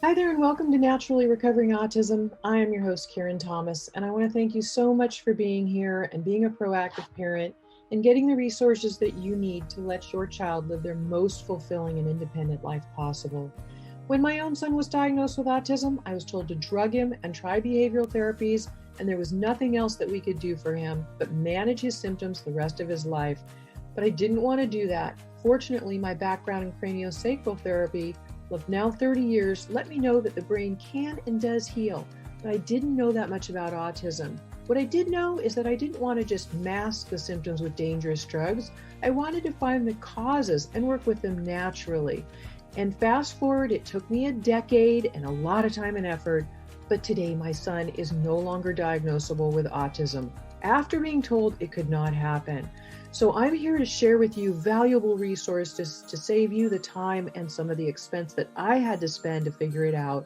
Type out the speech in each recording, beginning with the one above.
Hi there, and welcome to Naturally Recovering Autism. I am your host, Karen Thomas, and I want to thank you so much for being here and being a proactive parent and getting the resources that you need to let your child live their most fulfilling and independent life possible. When my own son was diagnosed with autism, I was told to drug him and try behavioral therapies, and there was nothing else that we could do for him but manage his symptoms the rest of his life. But I didn't want to do that. Fortunately, my background in craniosacral therapy of now 30 years let me know that the brain can and does heal, but I didn't know that much about autism. What I did know is that I didn't want to just mask the symptoms with dangerous drugs. I wanted to find the causes and work with them naturally. And fast forward, it took me a decade and a lot of time and effort, but today my son is no longer diagnosable with autism after being told it could not happen. So I'm here to share with you valuable resources to save you the time and some of the expense that I had to spend to figure it out,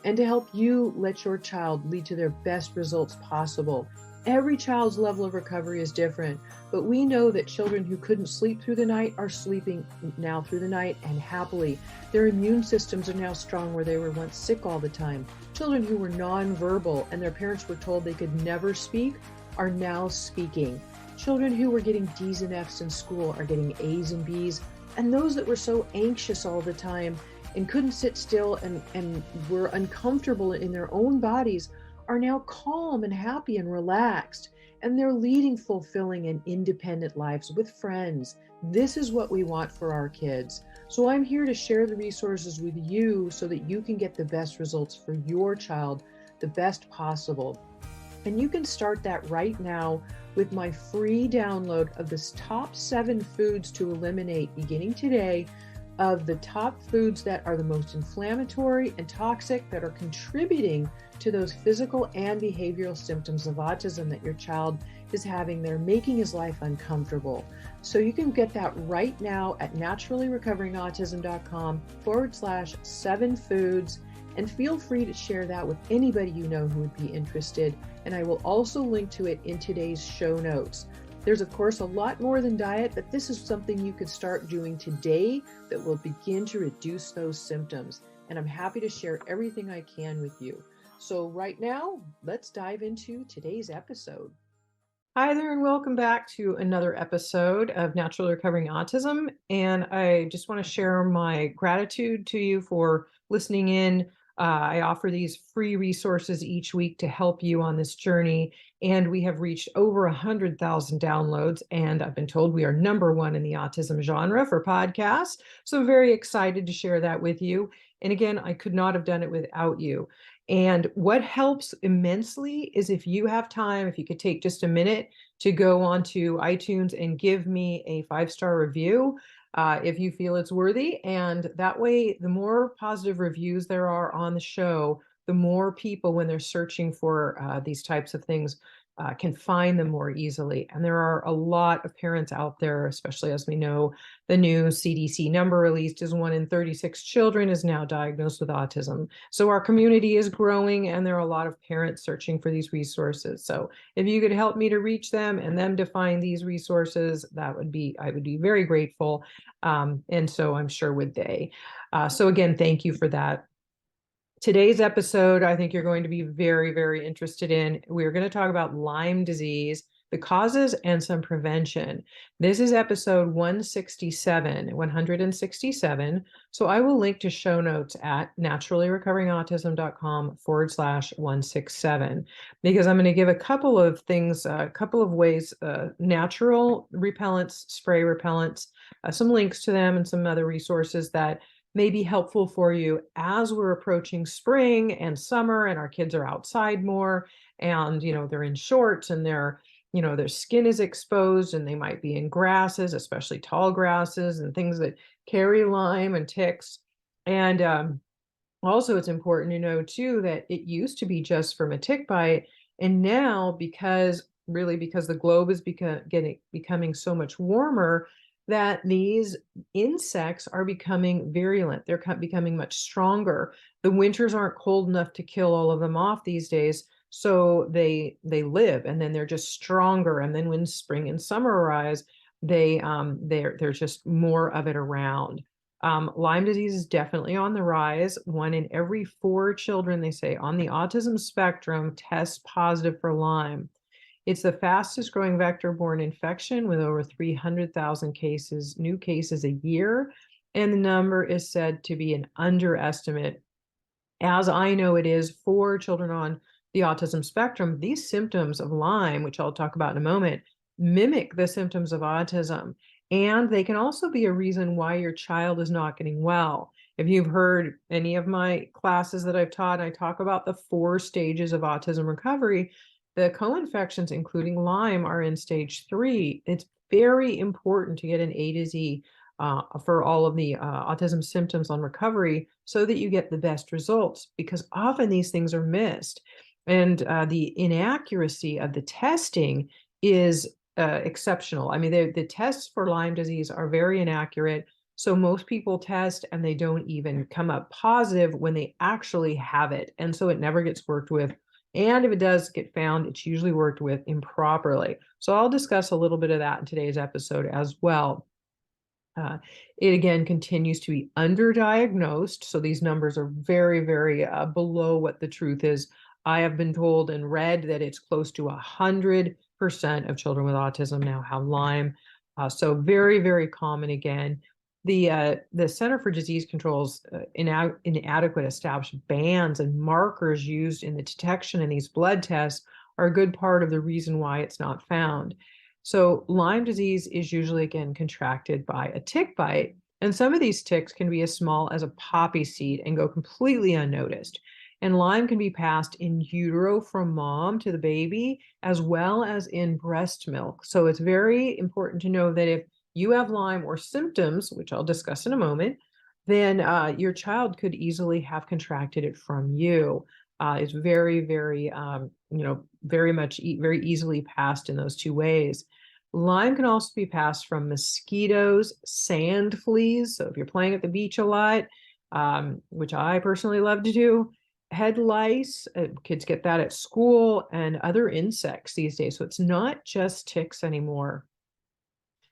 and to help you let your child lead to their best results possible. Every child's level of recovery is different, but we know that children who couldn't sleep through the night are sleeping now through the night and happily. Their immune systems are now strong where they were once sick all the time. Children who were nonverbal and their parents were told they could never speak are now speaking. Children who were getting D's and F's in school are getting A's and B's. And those that were so anxious all the time and couldn't sit still and were uncomfortable in their own bodies are now calm and happy and relaxed. And they're leading fulfilling and independent lives with friends. This is what we want for our kids. So I'm here to share the resources with you so that you can get the best results for your child, the best possible. And you can start that right now with my free download of the top 7 foods to eliminate beginning today, of the top foods that are the most inflammatory and toxic that are contributing to those physical and behavioral symptoms of autism that your child is having. They're making his life uncomfortable. So you can get that right now at naturallyrecoveringautism.com/7 foods. And feel free to share that with anybody you know who would be interested. And I will also link to it in today's show notes. There's, of course, a lot more than diet, but this is something you could start doing today that will begin to reduce those symptoms. And I'm happy to share everything I can with you. So right now, let's dive into today's episode. Hi there, and welcome back to another episode of Naturally Recovering Autism. And I just want to share my gratitude to you for listening in. I offer these free resources each week to help you on this journey. And we have reached over 100,000 downloads. And I've been told we are #1 in the autism genre for podcasts. So I'm very excited to share that with you. And again, I could not have done it without you. And what helps immensely is if you have time, if you could take just a minute to go onto iTunes and give me a 5-star review if you feel it's worthy. And that way, the more positive reviews there are on the show, the more people, when they're searching for these types of things, can find them more easily. And there are a lot of parents out there, especially as we know, the new CDC number released is 1 in 36 children is now diagnosed with autism. So our community is growing, and there are a lot of parents searching for these resources. So if you could help me to reach them and them to find these resources, I would be very grateful. And so I'm sure would they. So again, thank you for that. Today's episode, I think you're going to be very, very interested in. We're going to talk about Lyme disease, the causes, and some prevention. This is episode 167. So I will link to show notes at naturallyrecoveringautism.com/167, because I'm going to give a couple of things, a couple of ways, natural repellents, spray repellents, some links to them, and some other resources that may be helpful for you as we're approaching spring and summer and our kids are outside more, and they're in shorts and their skin is exposed, and they might be in grasses, especially tall grasses and things that carry Lyme and ticks. And also it's important to know too that it used to be just from a tick bite, and now because the globe is becoming so much warmer, that these insects are becoming virulent. They're becoming much stronger. The winters aren't cold enough to kill all of them off these days, so they live, and then they're just stronger. And then when spring and summer arise, there's just more of it around. Lyme disease is definitely on the rise. 1 in every 4 children, they say, on the autism spectrum test positive for Lyme. It's the fastest growing vector-borne infection with over 300,000 cases, new cases a year. And the number is said to be an underestimate, as I know it is for children on the autism spectrum. These symptoms of Lyme, which I'll talk about in a moment, mimic the symptoms of autism. And they can also be a reason why your child is not getting well. If you've heard any of my classes that I've taught, I talk about the 4 stages of autism recovery. The co-infections, including Lyme, are in stage 3. It's very important to get an A to Z for all of the autism symptoms on recovery so that you get the best results, because often these things are missed. And the inaccuracy of the testing is exceptional. I mean, the tests for Lyme disease are very inaccurate. So most people test and they don't even come up positive when they actually have it. And so it never gets worked with. And if it does get found, it's usually worked with improperly. So I'll discuss a little bit of that in today's episode as well. It again continues to be underdiagnosed. So these numbers are very, very below what the truth is. I have been told and read that it's close to 100% of children with autism now have Lyme. So very, very common again. The Center for Disease Control's inadequate established bans and markers used in the detection in these blood tests are a good part of the reason why it's not found. So Lyme disease is usually, again, contracted by a tick bite. And some of these ticks can be as small as a poppy seed and go completely unnoticed. And Lyme can be passed in utero from mom to the baby, as well as in breast milk. So it's very important to know that if you have Lyme or symptoms, which I'll discuss in a moment, then your child could easily have contracted it from you. It's very, very, very easily passed in those 2 ways. Lyme can also be passed from mosquitoes, sand fleas. So if you're playing at the beach a lot, which I personally love to do, head lice, kids get that at school, and other insects these days. So it's not just ticks anymore.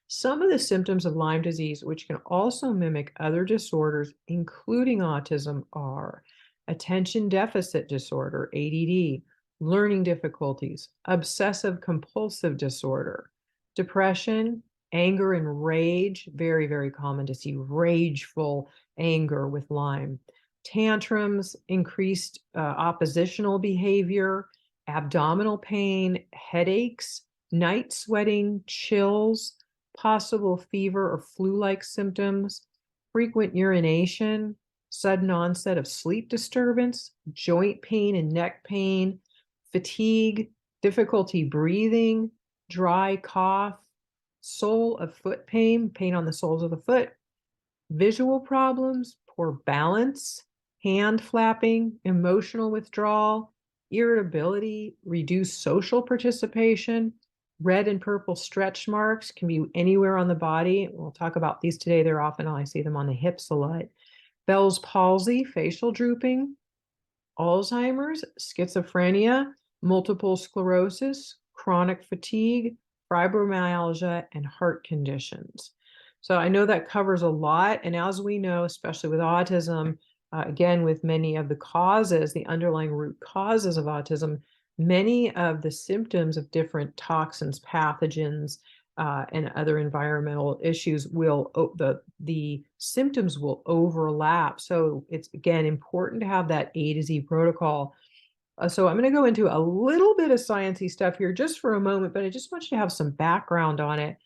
Some of the symptoms of Lyme disease, which can also mimic other disorders, including autism, are attention deficit disorder, ADD, learning difficulties, obsessive compulsive disorder, depression, anger and rage. Very, very common to see rageful anger with Lyme. Tantrums, increased oppositional behavior, abdominal pain, headaches, night sweating, chills, possible fever or flu-like symptoms, frequent urination, sudden onset of sleep disturbance, joint pain and neck pain, fatigue, difficulty breathing, dry cough, sole of foot pain, pain on the soles of the foot, visual problems, poor balance, hand flapping, emotional withdrawal, irritability, reduced social participation. Red and purple stretch marks can be anywhere on the body. We'll talk about these today. They're often, I see them on the hips a lot. Bell's palsy, facial drooping, Alzheimer's, schizophrenia, multiple sclerosis, chronic fatigue, fibromyalgia, and heart conditions. So I know that covers a lot. And as we know, especially with autism, again, with many of the causes, the underlying root causes of autism, many of the symptoms of different toxins, pathogens, and other environmental issues the symptoms will overlap. So it's, again, important to have that A to Z protocol. So I'm going to go into a little bit of sciencey stuff here just for a moment, but I just want you to have some background on it.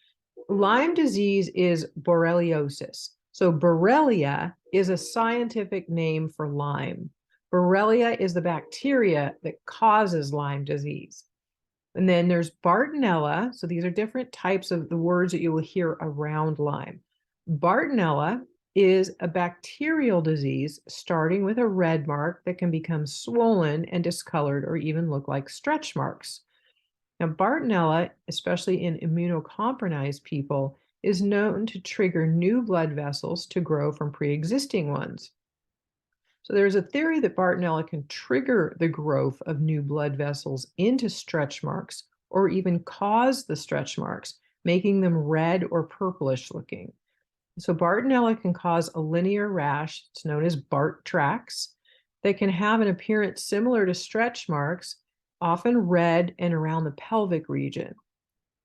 Lyme disease is borreliosis. So Borrelia is a scientific name for Lyme. Borrelia is the bacteria that causes Lyme disease. And then there's Bartonella. So these are different types of the words that you will hear around Lyme. Bartonella is a bacterial disease starting with a red mark that can become swollen and discolored or even look like stretch marks. Now, Bartonella, especially in immunocompromised people, is known to trigger new blood vessels to grow from pre-existing ones. So there's a theory that Bartonella can trigger the growth of new blood vessels into stretch marks or even cause the stretch marks, making them red or purplish looking. So Bartonella can cause a linear rash. It's known as Bart tracks. They can have an appearance similar to stretch marks, often red and around the pelvic region.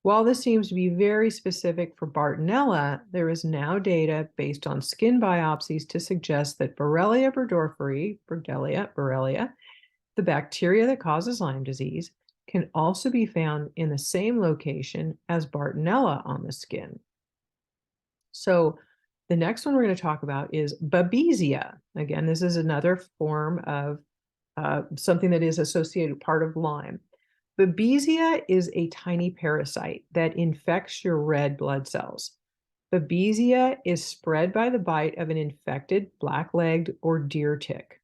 While this seems to be very specific for Bartonella, there is now data based on skin biopsies to suggest that Borrelia burgdorferi, Borrelia, the bacteria that causes Lyme disease, can also be found in the same location as Bartonella on the skin. So the next one we're going to talk about is Babesia. Again, this is another form of something that is associated part of Lyme. Babesia is a tiny parasite that infects your red blood cells. Babesia is spread by the bite of an infected black-legged or deer tick.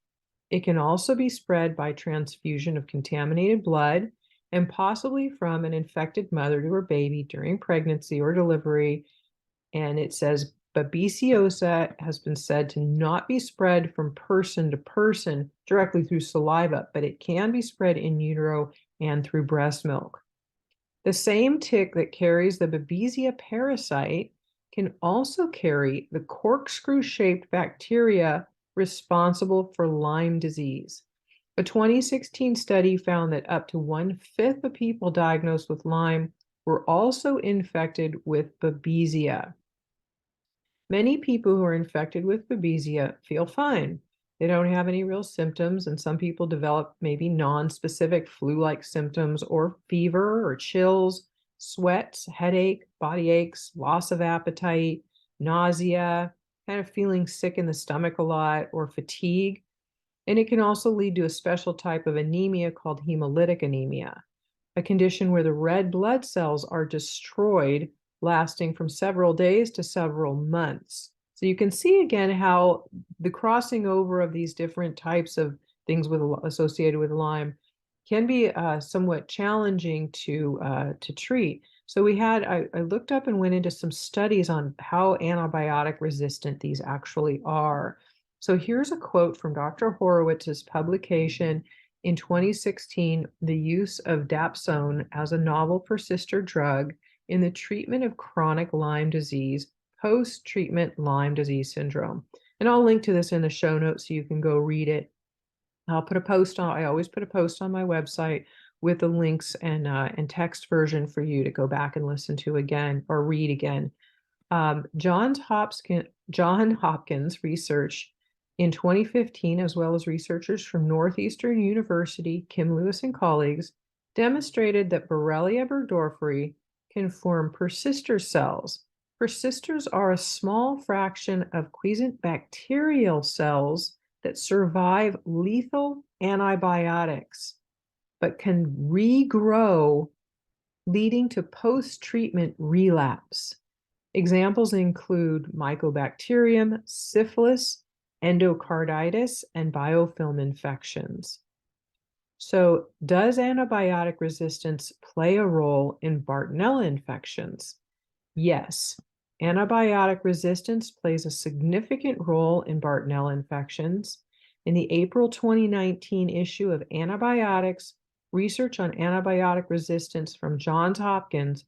It can also be spread by transfusion of contaminated blood and possibly from an infected mother to her baby during pregnancy or delivery. And it says babesiosa has been said to not be spread from person to person directly through saliva, but it can be spread in utero and through breast milk. The same tick that carries the Babesia parasite can also carry the corkscrew-shaped bacteria responsible for Lyme disease. A 2016 study found that up to 1/5 of people diagnosed with Lyme were also infected with Babesia. Many people who are infected with Babesia feel fine. They don't have any real symptoms, and some people develop maybe non-specific flu-like symptoms or fever or chills, sweats, headache, body aches, loss of appetite, nausea, kind of feeling sick in the stomach a lot, or fatigue. And it can also lead to a special type of anemia called hemolytic anemia, a condition where the red blood cells are destroyed, lasting from several days to several months. So you can see again how the crossing over of these different types of things associated with Lyme can be somewhat challenging to treat. So I looked up and went into some studies on how antibiotic resistant these actually are. So here's a quote from Dr. Horowitz's publication in 2016, The Use of Dapsone as a Novel Persister Drug in the Treatment of Chronic Lyme Disease, Post-Treatment Lyme Disease Syndrome. And I'll link to this in the show notes so you can go read it. I always put a post on my website with the links and text version for you to go back and listen to again or read again. John Hopkins research in 2015, as well as researchers from Northeastern University, Kim Lewis and colleagues, demonstrated that Borrelia burgdorferi can form persister cells. Persisters are a small fraction of quiescent bacterial cells that survive lethal antibiotics, but can regrow, leading to post-treatment relapse. Examples include Mycobacterium, syphilis, endocarditis, and biofilm infections. So, does antibiotic resistance play a role in Bartonella infections? Yes, antibiotic resistance plays a significant role in Bartonella infections. In the April 2019 issue of Antibiotics, Research on Antibiotic Resistance from Johns Hopkins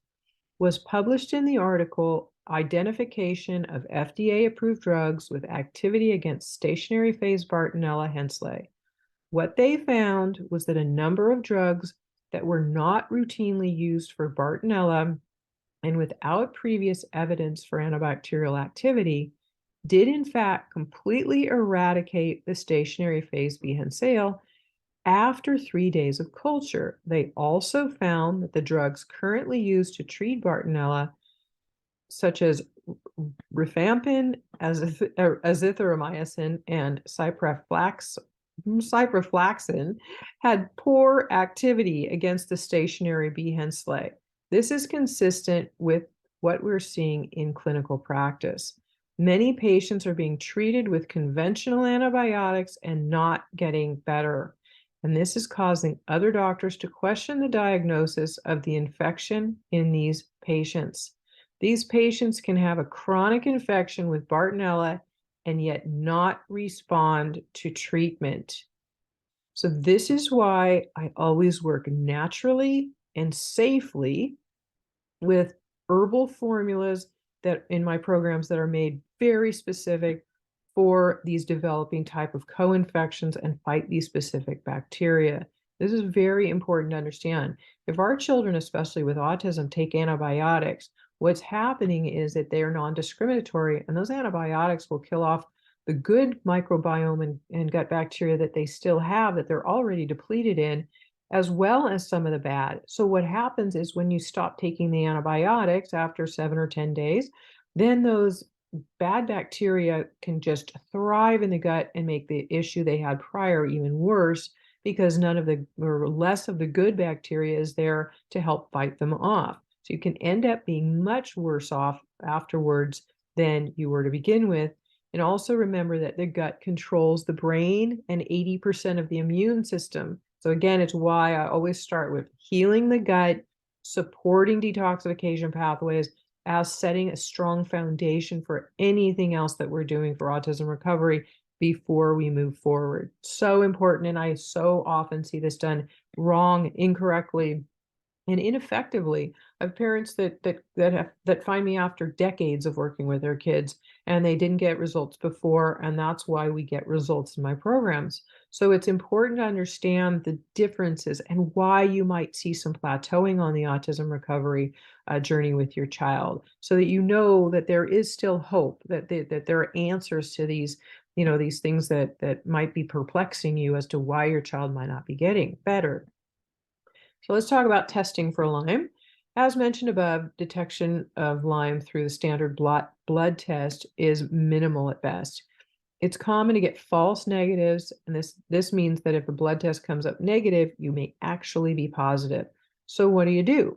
was published in the article Identification of FDA-Approved Drugs with Activity Against Stationary Phase Bartonella henselae. What they found was that a number of drugs that were not routinely used for Bartonella and without previous evidence for antibacterial activity did in fact completely eradicate the stationary phase B henselae after 3 days of culture. They also found that the drugs currently used to treat Bartonella, such as rifampin, azithromycin, and ciprofloxacin, had poor activity against the stationary B henselae. This is consistent with what we're seeing in clinical practice. Many patients are being treated with conventional antibiotics and not getting better. And this is causing other doctors to question the diagnosis of the infection in these patients. These patients can have a chronic infection with Bartonella and yet not respond to treatment. So this is why I always work naturally and safely with herbal formulas that in my programs that are made very specific for these developing type of co-infections and fight these specific bacteria. This is very important to understand. If our children, especially with autism, take antibiotics, what's happening is that they are non-discriminatory, and those antibiotics will kill off the good microbiome and gut bacteria that they still have that they're already depleted in, as well as some of the bad. So what happens is when you stop taking the antibiotics after 7 or 10 days, then those bad bacteria can just thrive in the gut and make the issue they had prior even worse because none of the or less of the good bacteria is there to help fight them off. So you can end up being much worse off afterwards than you were to begin with. And also remember that the gut controls the brain and 80% of the immune system. So again, it's why I always start with healing the gut, supporting detoxification pathways, as setting a strong foundation for anything else that we're doing for autism recovery before we move forward. So important. And I so often see this done wrong, incorrectly, and ineffectively. I have parents that find me after decades of working with their kids, and they didn't get results before, and that's why we get results in my programs. So it's important to understand the differences and why you might see some plateauing on the autism recovery journey with your child, so that you know that there is still hope, that there are answers to these, these things that might be perplexing you as to why your child might not be getting better. So let's talk about testing for Lyme. As mentioned above, detection of Lyme through the standard blood test is minimal at best. It's common to get false negatives, and this means that if a blood test comes up negative, you may actually be positive. So what do?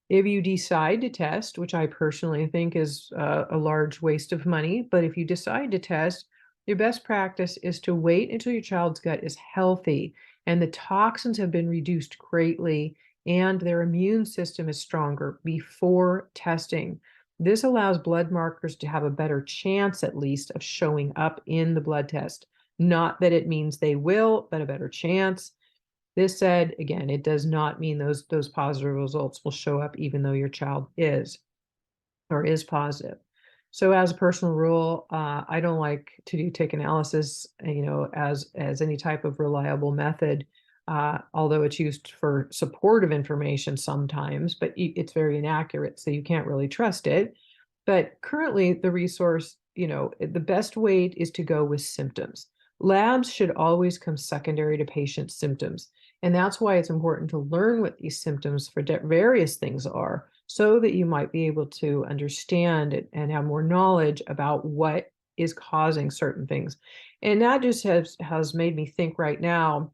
If you decide to test, which I personally think is a large waste of money, but if you decide to test, your best practice is to wait until your child's gut is healthy and the toxins have been reduced greatly and their immune system is stronger before testing. This allows blood markers to have a better chance, at least, of showing up in the blood test. Not that it means they will, but a better chance. This said, again, it does not mean those positive results will show up even though your child is positive. So as a personal rule, I don't like to do tick analysis, as any type of reliable method, although it's used for supportive information sometimes, but it's very inaccurate, so you can't really trust it. But currently, the resource, the best way is to go with symptoms. Labs should always come secondary to patient symptoms. And that's why it's important to learn what these symptoms for various things are, so that you might be able to understand it and have more knowledge about what is causing certain things. And that just has made me think right now.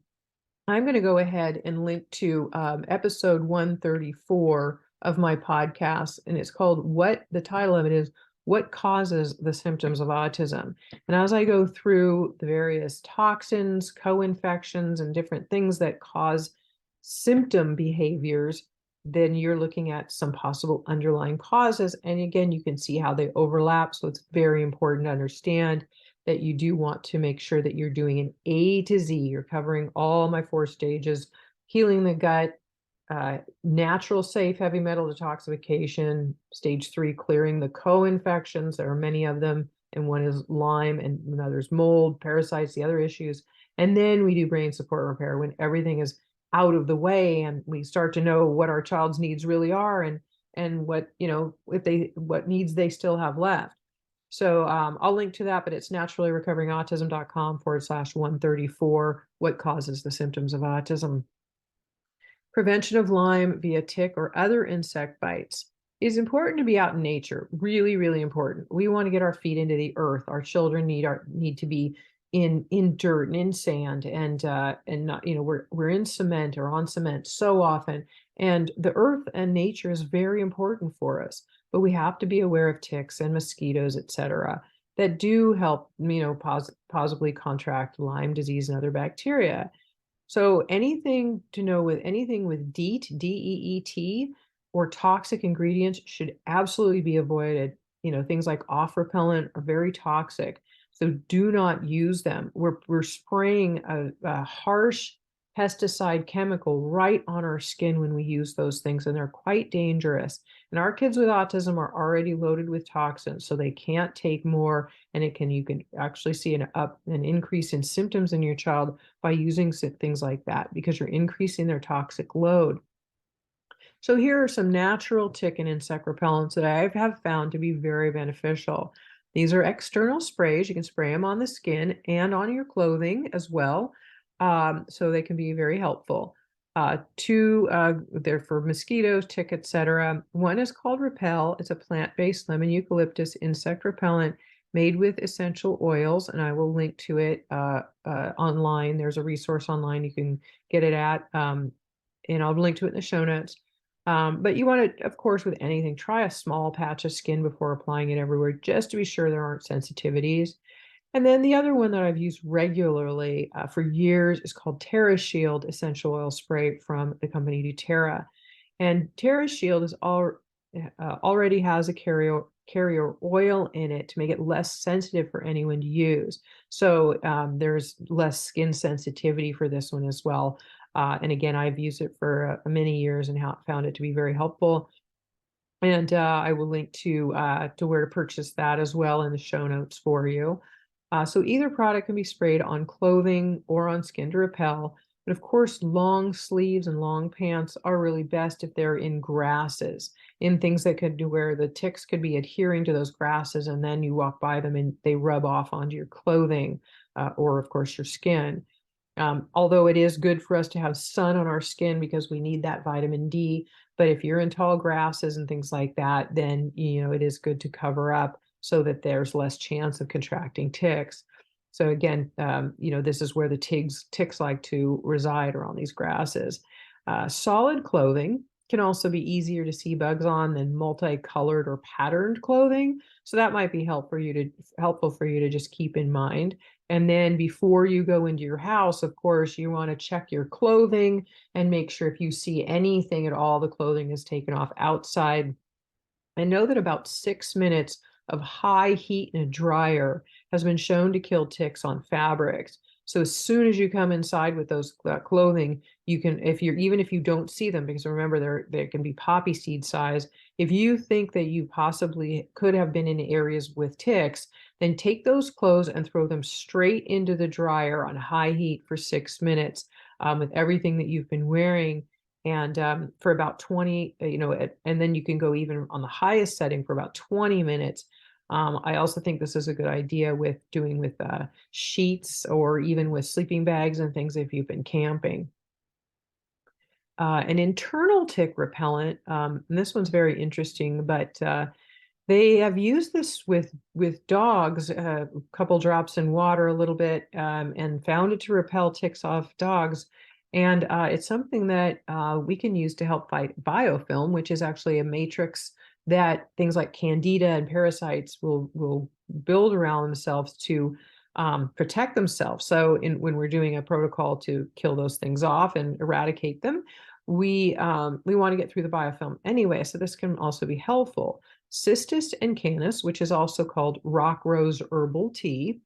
I'm going to go ahead and link to episode 134 of my podcast, and it's called the title of it is What Causes the Symptoms of Autism? And as I go through the various toxins, co-infections, and different things that cause symptom behaviors, then you're looking at some possible underlying causes. And again, you can see how they overlap. So it's very important to understand that you do want to make sure that you're doing an A to Z. You're covering all my 4 stages: healing the gut, natural, safe, heavy metal detoxification, stage 3, clearing the co-infections. There are many of them, and one is Lyme, and another's mold, parasites, the other issues. And then we do brain support repair when everything is out of the way and we start to know what our child's needs really are, and what, what needs they still have left. So I'll link to that, but it's naturallyrecoveringautism.com/134, what causes the symptoms of autism. Prevention of Lyme via tick or other insect bites is important to be out in nature. Really, really important. We want to get our feet into the earth. Our children need to be in dirt and in sand, and not, we're in cement or on cement so often. And the earth and nature is very important for us, but we have to be aware of ticks and mosquitoes, etc., that do help, possibly contract Lyme disease and other bacteria. So anything with DEET, DEET, or toxic ingredients should absolutely be avoided. Things like off repellent are very toxic, so do not use them. We're spraying a harsh pesticide chemical right on our skin when we use those things, and they're quite dangerous. And our kids with autism are already loaded with toxins, so they can't take more, and you can actually see an increase in symptoms in your child by using things like that because you're increasing their toxic load. So here are some natural tick and insect repellents that I have found to be very beneficial. These are external sprays. You can spray them on the skin and on your clothing as well. So they can be very helpful. They're for mosquitoes, tick, etc. One is called Repel. It's a plant-based lemon eucalyptus insect repellent made with essential oils, and I will link to it online. There's a resource online you can get it at, and I'll link to it in the show notes. But you want to, of course, with anything, try a small patch of skin before applying it everywhere, just to be sure there aren't sensitivities. And then the other one that I've used regularly for years is called Terra Shield Essential Oil Spray from the company Utero. And Terra Shield already has a carrier oil in it to make it less sensitive for anyone to use. So there's less skin sensitivity for this one as well. And again, I've used it for many years and found it to be very helpful. And I will link to where to purchase that as well in the show notes for you. So either product can be sprayed on clothing or on skin to repel. But of course, long sleeves and long pants are really best if they're in grasses, in things that could do where the ticks could be adhering to those grasses, and then you walk by them and they rub off onto your clothing or, of course, your skin. Although it is good for us to have sun on our skin because we need that vitamin D. But if you're in tall grasses and things like that, then, it is good to cover up so that there's less chance of contracting ticks. So again, this is where the ticks like to reside, around these grasses. Solid clothing can also be easier to see bugs on than multicolored or patterned clothing. So that might be helpful for you to just keep in mind. And then before you go into your house, of course, you want to check your clothing and make sure if you see anything at all, the clothing is taken off outside. I know that about 6 minutes of high heat in a dryer has been shown to kill ticks on fabrics. So as soon as you come inside with those clothing, you can, even if you don't see them, because remember they can be poppy seed size. If you think that you possibly could have been in areas with ticks, then take those clothes and throw them straight into the dryer on high heat for 6 minutes with everything that you've been wearing. And for about 20, and then you can go even on the highest setting for about 20 minutes. I also think this is a good idea with sheets or even with sleeping bags and things if you've been camping. An internal tick repellent, and this one's very interesting, but they have used this with dogs, a couple drops in water, a little bit, and found it to repel ticks off dogs. And it's something that we can use to help fight biofilm, which is actually a matrix that things like candida and parasites will build around themselves to protect themselves. So when we're doing a protocol to kill those things off and eradicate them, we want to get through the biofilm anyway. So this can also be helpful. Cistus and canis, which is also called rock rose herbal tea.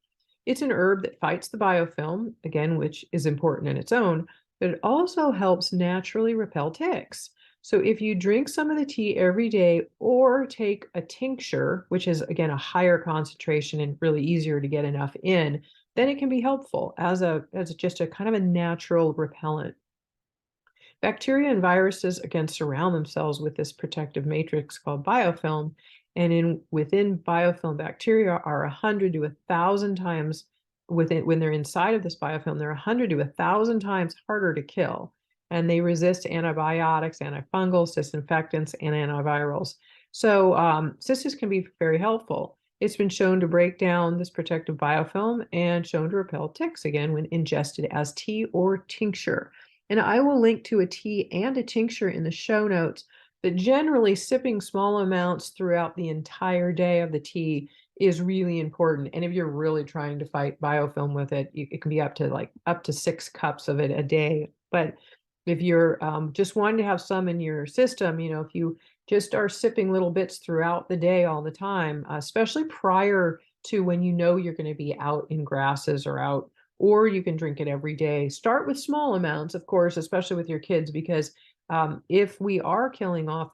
It's an herb that fights the biofilm, again, which is important in its own, but it also helps naturally repel ticks. So if you drink some of the tea every day or take a tincture, which is, again, a higher concentration and really easier to get enough in, then it can be helpful as just a kind of a natural repellent. Bacteria and viruses, again, surround themselves with this protective matrix called biofilm. And within biofilm, bacteria are 100 to 1,000 times when they're inside of this biofilm, they're 100 to 1,000 times harder to kill. And they resist antibiotics, antifungals, disinfectants, and antivirals. So cystis can be very helpful. It's been shown to break down this protective biofilm and shown to repel ticks, again, when ingested as tea or tincture. And I will link to a tea and a tincture in the show notes, but generally sipping small amounts throughout the entire day of the tea is really important. And if you're really trying to fight biofilm with it, it can be up to 6 cups of it a day. But if you're just wanting to have some in your system, if you just are sipping little bits throughout the day all the time, especially prior to when you're going to be out in grasses or out or you can drink it every day. Start with small amounts, of course, especially with your kids, because if we are killing off,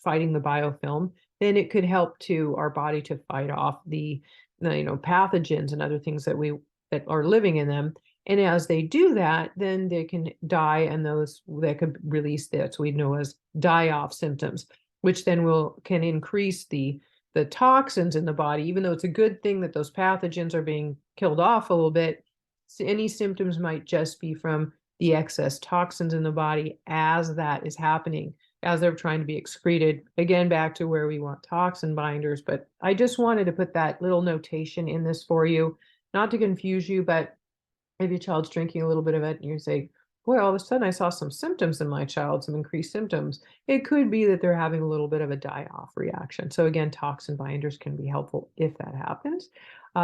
fighting the biofilm, then it could help to our body to fight off the pathogens and other things that are living in them. And as they do that, then they can die, and those that could release that's what we know as die-off symptoms, which then can increase the toxins in the body. Even though it's a good thing that those pathogens are being killed off a little bit, any symptoms might just be from the excess toxins in the body as that is happening, as they're trying to be excreted. Again, back to where we want toxin binders. But I just wanted to put that little notation in this for you, not to confuse you, but if your child's drinking a little bit of it and you say, boy, all of a sudden I saw some symptoms in my child, some increased symptoms, it could be that they're having a little bit of a die-off reaction. So again, toxin binders can be helpful if that happens.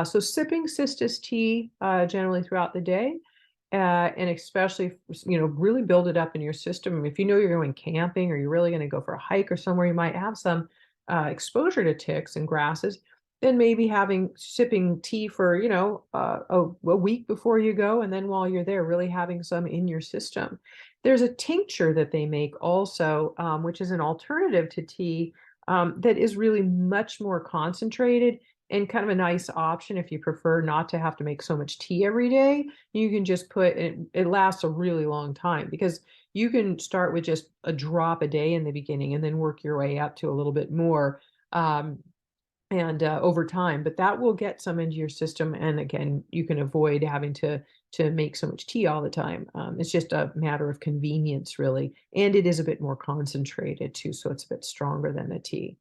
So sipping cistus tea generally throughout the day, and especially, really build it up in your system. If you know you're going camping or you're really going to go for a hike or somewhere, you might have some exposure to ticks and grasses, then maybe sipping tea for, a week before you go. And then while you're there, really having some in your system. There's a tincture that they make also, which is an alternative to tea, that is really much more concentrated and kind of a nice option if you prefer not to have to make so much tea every day. You can just put it, it lasts a really long time, because you can start with just a drop a day in the beginning and then work your way up to a little bit more. And over time, but that will get some into your system. And again, you can avoid having to make so much tea all the time. It's just a matter of convenience, really. And it is a bit more concentrated too, so it's a bit stronger than the tea.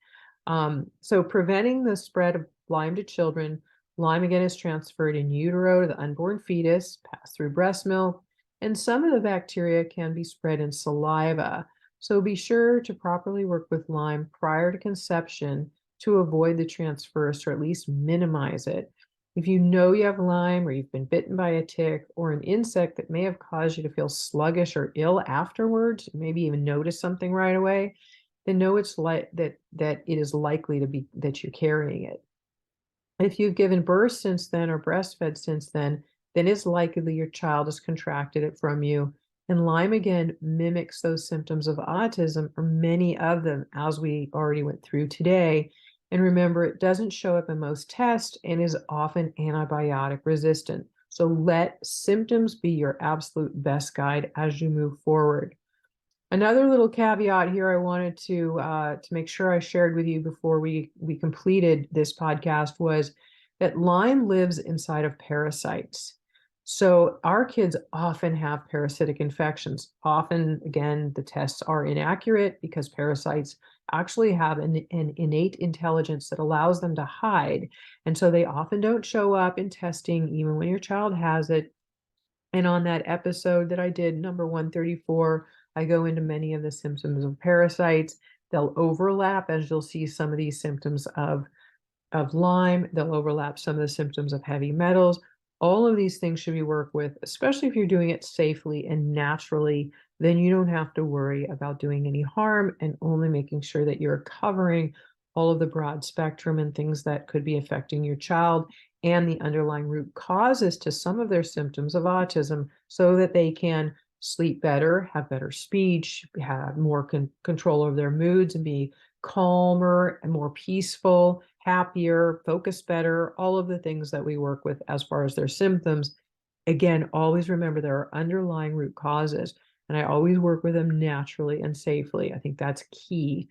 So preventing the spread of Lyme to children. Lyme again is transferred in utero to the unborn fetus, passed through breast milk, and some of the bacteria can be spread in saliva. So be sure to properly work with Lyme prior to conception to avoid the transfers, or at least minimize it. If you know you have Lyme, or you've been bitten by a tick or an insect that may have caused you to feel sluggish or ill afterwards, maybe even notice something right away, then know it's that it is likely to be that you're carrying it. If you've given birth since then or breastfed since then it's likely your child has contracted it from you. And Lyme again mimics those symptoms of autism, or many of them, as we already went through today. And remember, it doesn't show up in most tests and is often antibiotic resistant. So let symptoms be your absolute best guide as you move forward. Another little caveat here I wanted to make sure I shared with you before we completed this podcast was that Lyme lives inside of parasites. So our kids often have parasitic infections. Often, again, the tests are inaccurate because parasites actually have an innate intelligence that allows them to hide. And so they often don't show up in testing, even when your child has it. And on that episode that I did, number 134, I go into many of the symptoms of parasites. They'll overlap, as you'll see some of these symptoms of Lyme. They'll overlap some of the symptoms of heavy metals. All of these things should be worked with, especially if you're doing it safely and naturally. Then you don't have to worry about doing any harm, and only making sure that you're covering all of the broad spectrum and things that could be affecting your child and the underlying root causes to some of their symptoms of autism, so that they can sleep better, have better speech, have more control over their moods, and be calmer and more peaceful, happier, focus better, all of the things that we work with as far as their symptoms. Again, always remember there are underlying root causes, and I always work with them naturally and safely. I think that's key.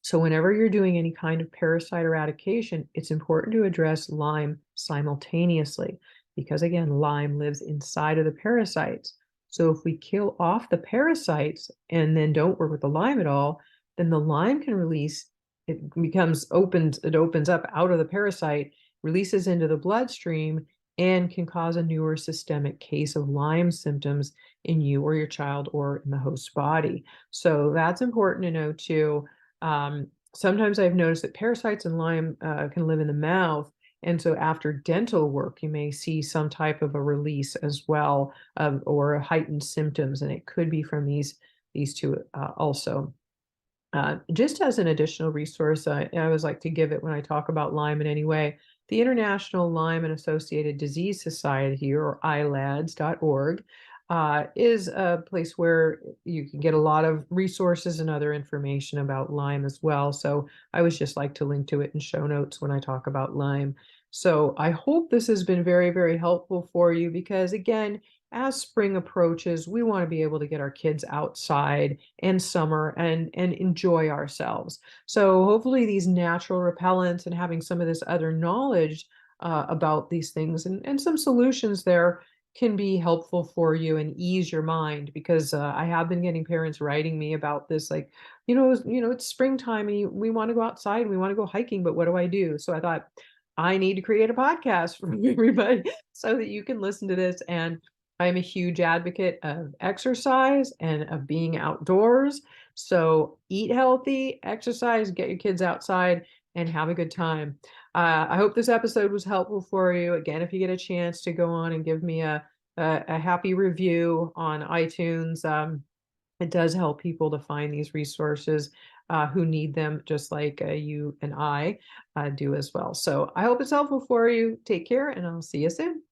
So whenever you're doing any kind of parasite eradication, it's important to address Lyme simultaneously, because again, Lyme lives inside of the parasites. So if we kill off the parasites and then don't work with the Lyme at all, then the Lyme can release, it opens up out of the parasite, releases into the bloodstream, and can cause a newer systemic case of Lyme symptoms in you or your child or in the host body. So that's important to know too. Sometimes I've noticed that parasites and Lyme can live in the mouth. And so after dental work, you may see some type of a release as well, or heightened symptoms. And it could be from these two also. Just as an additional resource, I always like to give it when I talk about Lyme in any way. the International Lyme and Associated Disease Society, or ilads.org, is a place where you can get a lot of resources and other information about Lyme as well. So I always just like to link to it in show notes when I talk about Lyme. So I hope this has been very, very helpful for you because, again, as spring approaches, we want to be able to get our kids outside and summer and enjoy ourselves. So hopefully these natural repellents and having some of this other knowledge about these things and some solutions there can be helpful for you and ease your mind because I have been getting parents writing me about this, like, it's springtime and we want to go outside, we want to go hiking, but what do I do? So I thought I need to create a podcast for everybody so that you can listen to this. And I'm a huge advocate of exercise and of being outdoors. So eat healthy, exercise, get your kids outside, and have a good time. I hope this episode was helpful for you. Again, if you get a chance to go on and give me a happy review on iTunes, it does help people to find these resources who need them, just like you and I do as well. So I hope it's helpful for you. Take care, and I'll see you soon.